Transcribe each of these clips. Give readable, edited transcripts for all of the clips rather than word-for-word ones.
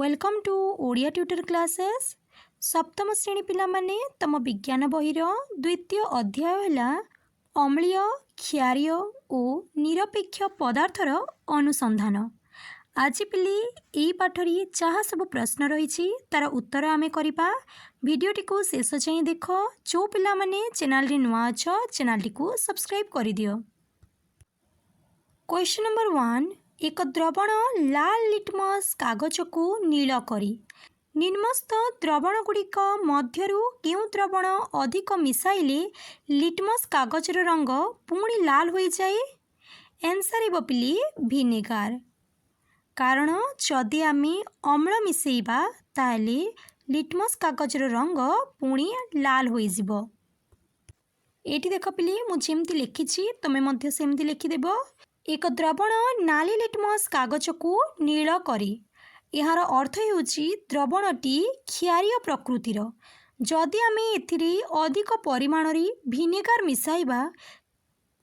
Welcome to Odia tutor classes सप्तम श्रेणी पिला माने तम विज्ञान बहिर द्वितीय अध्याय है अम्लीय क्षारीय और निरपेक्ष पदार्थर अनुसंधान। आज पिली यही पाठरी जहाँ सब प्रश्न रही तार उत्तर आमे करिपा। वीडियोटी को शेष जाए देख। जो पिला माने चैनल रे नुआ अछ चैनल को सब्सक्राइब कर दियो। क्वेश्चन नंबर 1 एक द्रवण लाल लिटमस कागज को नील करी निम्नस्थ द्रवण गुड़िक मध्यरु केउं द्रवण अधिक मिसाइले लिटमस कागजर रंग पुणी लाल हो जाए। आंसर हे पिली विनेगार। कारण जदि आमे अम्ल मिसेइबा ताले लिटमस कागजर रंग पुणी लाल हो जिवो। एटी देख पिली मु जेमती लिखिछि तमे मध्य सेमती लिखिदेब। एक द्रवण नाली लिटमस कागज को नील करी यार अर्थ हेउछि द्रवणटी क्षारीय प्रकृतिर। जदि आमे एथिरे अधिक परिमाण रे विनेगार मिसाइबा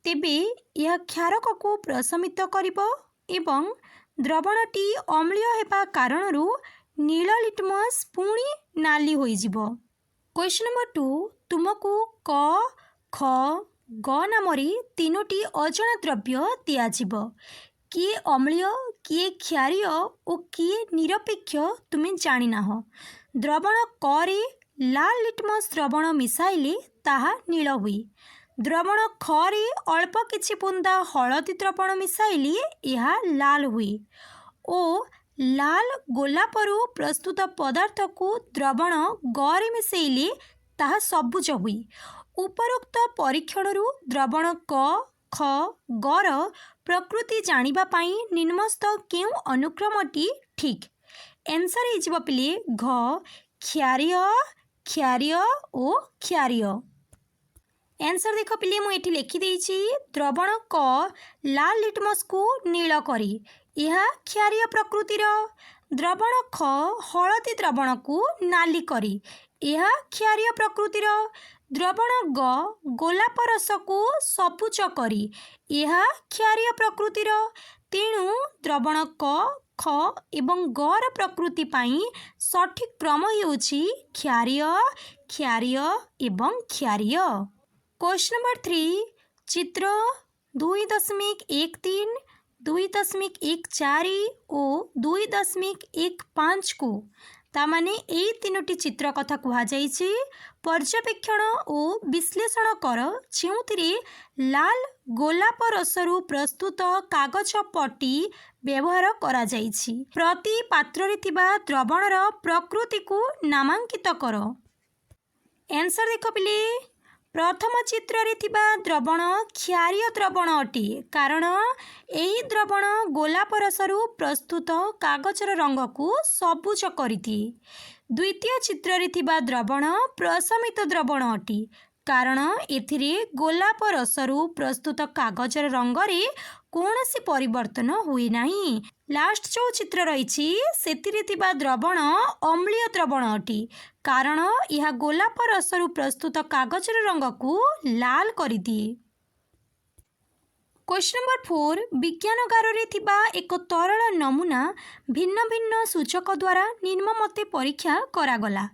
तेबे यह क्षारक को प्रशमित करिबो एवं द्रवणटी अम्लीय हेबा कारणरू नील लिटमस पुणी नाली होई जिवो। क्वेश्चन नंबर 2 तुमको क ख ग नामरी तीनोटी अजଣା द्रव्य दियाजिबो। किए अम्लीय किए क्षारीय और किए निरपेक्ष तुमे जानिना हो। द्रवण क रे लाल लिटमस द्रवण मिसाइले ताहा नील हुई। द्रवण ख रे अल्प किछि बुंदा हलदी द्रवण मिसाइले यह लाल हुई। ओ लाल गोलापरू प्रस्तुत पदार्थ को द्रवण ग रे मिसेइले ताहा सबुज हुई। उपरोक्त परीक्षणरू द्रवण क ख गर प्रकृति जानिबा पाई निम्नस्थ केउ अनुक्रमटी ठीक। आंसर हे पिले घ क्षारीय क्षारीय और क्षारीय। आंसर देख पिले मु एठी लिखि देइछि द्रवण क लाल लिटमस को नील करी यह क्षारीय प्रकृतिर। द्रवण ख हलदी द्रवण को नाली करी यह क्षारीय प्रकृतिर। द्रवण ग गोलाप रस को सबुज करी यह क्षारीय प्रकृतिर। तेणु द्रवण क ख एवं गर प्रकृति पाई सठिक क्रम हेउछि क्षारीय क्षारीय एवं क्षारीय। क्वेश्चन नंबर 3 चित्र 2.13 2.14 और 2.15 को तामाने एई तीनोटी चित्र कथा कुहा जाइछि। पर्यवेक्षण और विश्लेषण कर जेउथिरे लाल गोलाप रसरू प्रस्तुत कागज पट्टी व्यवहार करा जाइछि। प्रति पात्र रे थिबा द्रवणर प्रकृति को नामांकित कर। आंसर देख पिले प्रथम चित्र रे थिबा द्रवण क्षारीय द्रवण अटे कारण एही द्रवण गोलाप रसरू प्रस्तुत कागजर रंग को सबुज करिथि। द्वितीय चित्र रे थिबा द्रवण प्रशमित द्रवण अटे कारण एथिरे गोलाप रसरू प्रस्तुत कागजर रंग रे कौनसी परिवर्तन हुई नाही। लास्ट जो चित्र रही सेतिरे थिबा द्रवण अम्लीय द्रवण अटे कारण यह गोलाप रसरू प्रस्तुत कागजर रंग को लाल करि दिए। क्वेश्चन नंबर 4 विज्ञानगार रे थिबा एक तरल नमूना भिन्न भिन्न सूचक द्वारा निम्न मते परीक्षा करागला।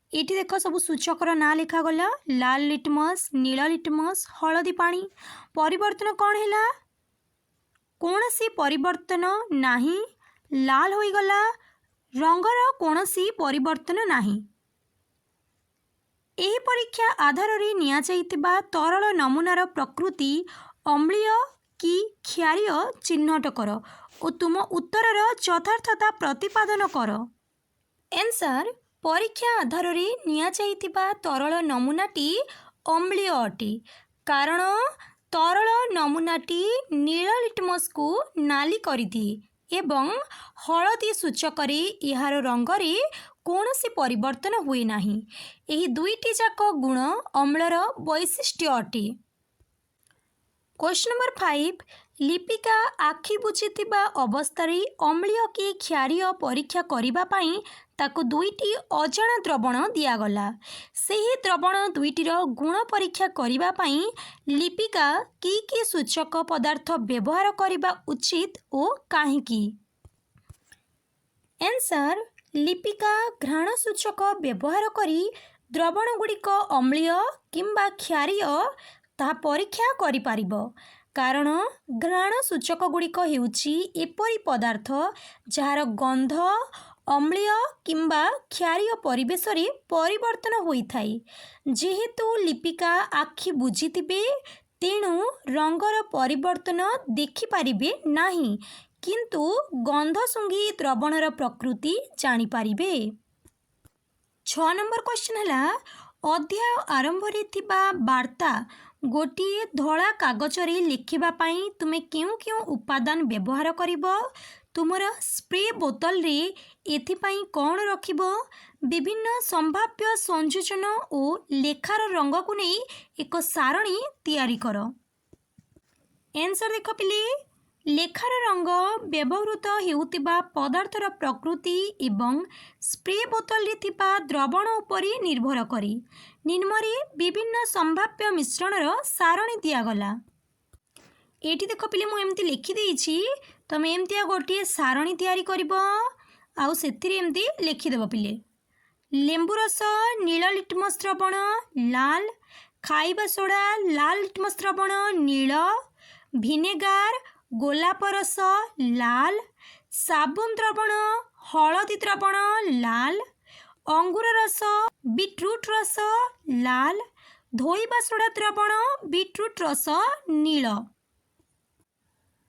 एठी देख सब सूचकर ना लिखा गला लाल लिटमस नील लिटमस हलदी पानी। परिवर्तन कौन हैला कौनसी परिवर्तन नाही लाल होई गला रंगर कौनसी परिवर्तन नाही। एही परीक्षा आधार रे निया जाइतिबा तरल नमूनार प्रकृति अम्लीय कि क्षारीय चिन्हट कर और तुम उत्तरर यथार्थता प्रतिपादन कर। आंसर परीक्षा आधार रे निया जाइतिबा तरल नमूनाटी अम्लीय अटे कारण तरल नमूनाटी नील लिटमस को नाली करिदिए एवं हलदी सूचक रे यार रंग रे कौनसी परिवर्तन हुए नाही। एही दुईटी जाक गुण अम्लर वैशिष्ट्य अटे। क्वेश्चन नंबर 5 लिपिका आखि बुझिथिबा अवस्थारे अम्लीय कि क्षारीय परीक्षा करिबा पाई ताको दुईटी अजଣା द्रवण दियागला। सेही द्रवण दुईटीर गुण परीक्षा करिबा पाई लिपिका कि सूचक पदार्थ व्यवहार करिबा उचित ओ काहेकि। आंसर लिपिका घ्राण सूचक व्यवहार करी द्रवणगुड़िक अम्लीय किंबा क्षारीय ताहा परीक्षा करिपारिबो। कारण घ्राण सूचक गुड़िक हेउची एपरी पदार्थ जार गंध अम्लीय किंबा क्षारीय परिवेश रे परिवर्तन होइथाई। जेहेतु लिपिका आखि बुझिथिबे तेणु रंगर परिवर्तन देखिपारिबे नाही, किंतु गंध सुंघी द्रवणर प्रकृति जानिपारिबे। 6 नंबर क्वेश्चन हला, अध्याय आरंभ रे थिबा वार्ता गोटिए धड़ा कागज रे लिखिबा पाई तुमे केउ केउ उपादान व्यवहार करिबो? तुमर स्प्रे बोतल रे एथिपाई कौन रखिबो? विभिन्न संभाव्य संयोजन और लेखार रंग को नहीं एक सारणी तैयारी कर। आंसर देख पिले, लेखार रंग व्यवहृत हेउतिबा पदार्थर प्रकृति एवं स्प्रे बोतल रे थिबा द्रवण उपरि निर्भर करी निम्नरे विभिन्न संभाव्य मिश्रणर सारणी दियागला। एठी देख पिले मु एमती लिखि देइछि, तमे एमती गोटे सारणी तैयारी करिबो आउ सेथिरे एमती लिखि देबो पिले। लेंबू रस नील लिटमस द्रवण लाल, खाइबा सोडा लाल लिटमस द्रवण नील, भिनेगार गोलाप रस लाल, साबुन द्रवण हलदी द्रवण लाल, अंगूर रस बीटरूट रस लाल, धोइबा सोडा द्रवण बीटरूट रस नील।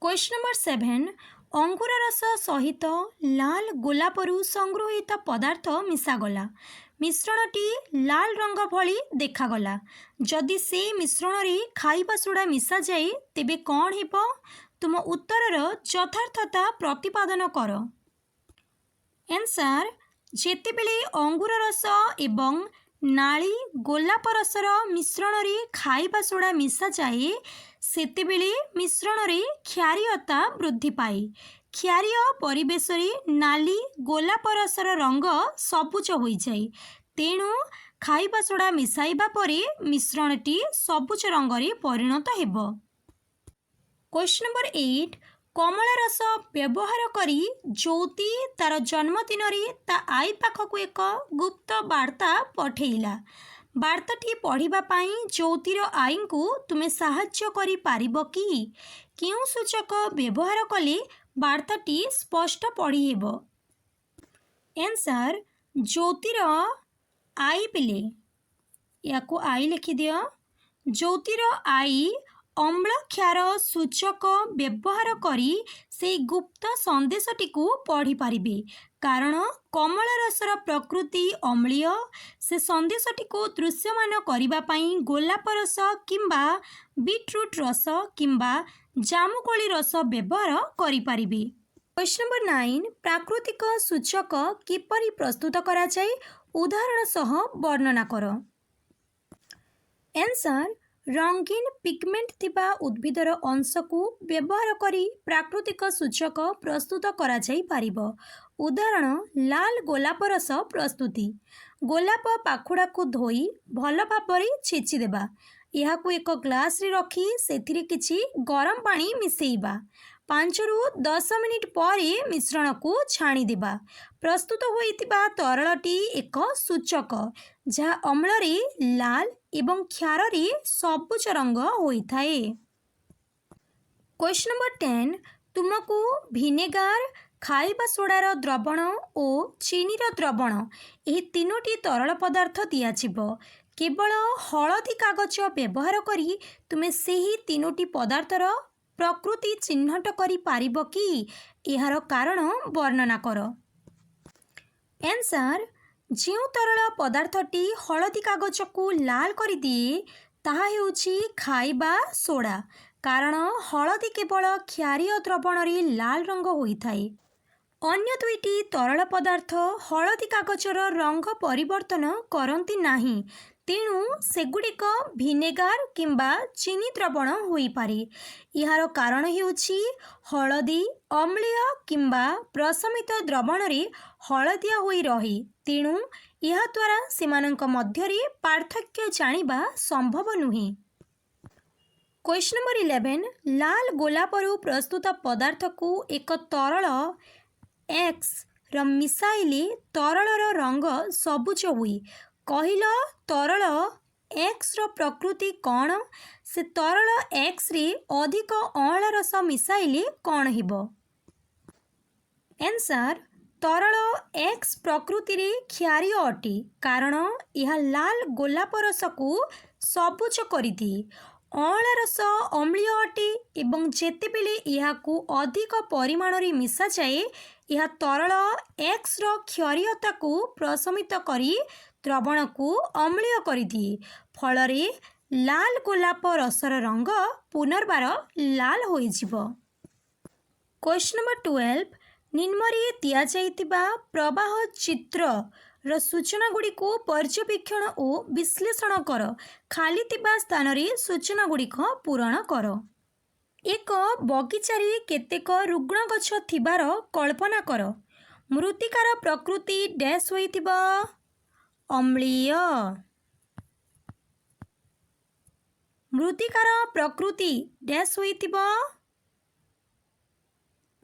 क्वेश्चन नंबर 7, अंगूर रस सहित लाल गोलापरू संगृहित पदार्थ मिसागला। मिश्रणटी लाल रंग भली देखागला। जदि से मिश्रण रे खाइबा सोडा मिसा जाए तेबे कौन हेबो? तुम उत्तरर यथार्थता प्रतिपादन कर। आंसर, जेतेबेले अंगूर रस एवं नाली गोलाप रसर मिश्रण रे खाइबा सोडा मिसा जाए सेतेबेले मिश्रण रे क्षारीयता वृद्धि पाए। क्षारीय परिवेश रे नाली गोलाप रसर रंग सबुज हो जाए, तेणु खाइबा सोडा मिसाइबा परे मिश्रणटी सबुज रंग रे परिणत हेबो। क्वेश्चन नंबर 8, कमला रस व्यवहार करी ज्योति तार जन्मदिन रे ता आई पाखक एक गुप्त वार्ता पठेइला। वार्ताटी पढ़िबा पाई ज्योतिर आई को तुमे साहाय्य करि पारिबो कि? केउ सूचक व्यवहार कले वार्ताटी स्पष्ट पढ़ी हेबो? आंसर, ज्योतिर आई पिले याकू आई लिखि दियो। ज्योतिर आई अम्ल क्षार सूचक व्यवहार करी से गुप्त संदेशटी को पढ़ी पारिबे। कारण कमला रसर प्रकृति अम्लीय, से संदेशटी को दृश्यमान करिबा पाई गोलाप रस किंबा बीटरूट रस किंबा जामुकोली रस व्यवहार करि पारिबे। क्वेश्चन नंबर 9, प्राकृतिक सूचक किपरि प्रस्तुत करा जाए उदाहरण सह वर्णना कर। आंसर, रंगीन पिगमेंट थिबा उद्भिदर अंश को व्यवहार करी प्राकृतिक सूचक प्रस्तुत करा जाई पारिबो। उदाहरण, लाल गोलाप रस प्रस्तुति। गोलाप पाखुड़ा को धोई भल भाबरे छेची देबा, याकू एक ग्लास रे रखी सेथिरे किछि गरम पानी मिसेइबा। 5 ରୁ 10 मिनिट परे मिश्रण को छाणी देबा। प्रस्तुत होइतिबा तरलटी एक सूचक जहा अम्ल रे लाल एवं क्षार रे सबुज रंग होइथाए। क्वेश्चन नंबर 10, तुमको भिनेगार खाइबा सोडार द्रवण और चीनीर द्रवण एही तीनोटी तरल पदार्थ दियाजिबो। केवल हलदी कागज व्यवहार करी तुमे सेही तीनोटी पदार्थर प्रकृति चिन्हट करि पारिबो कि? एहार कारण वर्णना कर। आंसर, जो तरल पदार्थटी हलदी कागज को लाल कर दिए ताहा हेउछि खाइबा सोडा। कारण हलदी केवल क्षारीय द्रवण रे लाल रंग होइथाए। अन्य दुईटी तरल पदार्थ हलदी कागजर रंग परिवर्तन करती नाही, तेणु सेगुड़िक भिनेगार किंबा चीनी द्रवण होई पारे। यार कारण हेउछि हलदी अम्लीय किंबा प्रशमित द्रवण रे हलदिया होई रहे, तेणु यह द्वारा सेमानंक मध्यरे पार्थक्य जानिबा संभव नुहे। क्वेश्चन नंबर 11, लाल गोलापरू प्रस्तुत पदार्थ को एक तरल एक्स ର ମିଶାଇଲେ ତରଳର ରଙ୍ଗ ସବୁଜ ହୁଏ। କହିଲ ତରଳ ଏକ୍ସର ପ୍ରକୃତି କ'ଣ? ସେ ତରଳ ଏକ୍ସରେ ଅଧିକ ଅଁଳା ରସ ମିଶାଇଲେ କ'ଣ ହେବ? ଆନ୍ସର୍ ତରଳ ଏକ୍ସ ପ୍ରକୃତିରେ କ୍ଷାରୀୟ ଅଟେ କାରଣ ଏହା ଲାଲ ଗୋଲାପ ରସକୁ ସବୁଜ କରିଦିଏ। ଅଁଳା ରସ ଅମ୍ଳୀୟ ଅଟେ ଏବଂ ଯେତେବେଳେ ଏହାକୁ ଅଧିକ ପରିମାଣରେ ମିଶାଯାଏ ଏହା ତରଳ ଏକ୍ସର କ୍ଷାରୀୟତାକୁ ପ୍ରଶମିତ କରି ଦ୍ରବଣକୁ ଅମ୍ଳୀୟ କରିଦିଏ। ଫଳରେ ଲାଲ ଗୋଲାପ ରସର ରଙ୍ଗ ପୁନର୍ବାର ଲାଲ ହୋଇଯିବ। କ୍ୱେଶ୍ଚନ୍ ନମ୍ବର 12 ନିମ୍ନରେ ଦିଆଯାଇଥିବା ପ୍ରବାହ ଚିତ୍ରର ସୂଚନାଗୁଡ଼ିକୁ ପର୍ଯ୍ୟବେକ୍ଷଣ ଓ ବିଶ୍ଳେଷଣ କର। ଖାଲି ଥିବା ସ୍ଥାନରେ ସୂଚନାଗୁଡ଼ିକ ପୂରଣ କର। ଏକ ବଗିଚାରେ କେତେକ ରୁଗ୍ଣ ଗଛ ଥିବାର କଳ୍ପନା କର। ମୃତ୍ତିକାର ପ୍ରକୃତି ଡ୍ୟାସ୍ ହୋଇଥିବ? ଅମ୍ଳୀୟ। ମୃତ୍ତିକାର ପ୍ରକୃତି ଡ୍ୟାସ୍ ହୋଇଥିବ?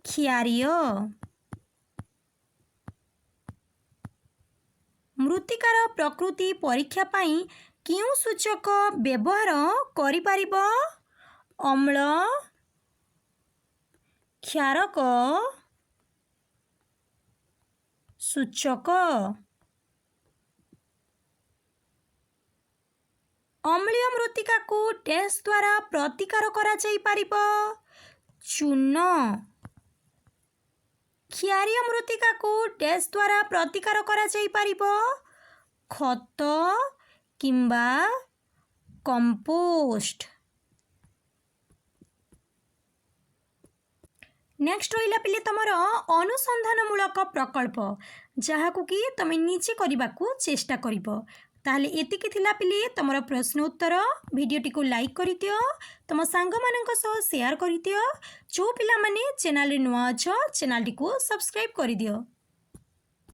କ୍ଷାରୀୟ। ମୃତ୍ତିକାର ପ୍ରକୃତି ପରୀକ୍ଷା ପାଇଁ କେଉଁ ସୂଚକ ବ୍ୟବହାର କରିପାରିବ? ଅମ୍ଳ, କ୍ଷାରକ ସୂଚକ। ଅମ୍ଳୀୟ ମୃତ୍ତିକାକୁ ଡ୍ୟାସ୍ ଦ୍ୱାରା ପ୍ରତିକାର କରାଯାଇପାରିବ? ଚୂନ। କ୍ଷାରୀୟ ମୃତ୍ତିକାକୁ ଡ୍ୟାସ୍ ଦ୍ୱାରା ପ୍ରତିକାର କରାଯାଇପାରିବ? ଖତ କିମ୍ବା କମ୍ପୋଷ୍ଟ। ନେକ୍ସଟ ରହିଲା ପିଲେ ତମର ଅନୁସନ୍ଧାନମୂଳକ ପ୍ରକଳ୍ପ ଯାହାକୁ କି ତମେ ନିଜେ କରିବାକୁ ଚେଷ୍ଟା କରିବ। ତାହେଲେ ଏତିକି ଥିଲା ପିଲେ ତମର ପ୍ରଶ୍ନ ଉତ୍ତର। ଭିଡ଼ିଓଟିକୁ ଲାଇକ୍ କରିଦିଅ, ତମ ସାଙ୍ଗମାନଙ୍କ ସହ ସେୟାର କରିଦିଅ। ଯେଉଁ ପିଲାମାନେ ଚ୍ୟାନେଲରେ ନୂଆ ଅଛ ଚ୍ୟାନେଲଟିକୁ ସବସ୍କ୍ରାଇବ୍ କରିଦିଅ।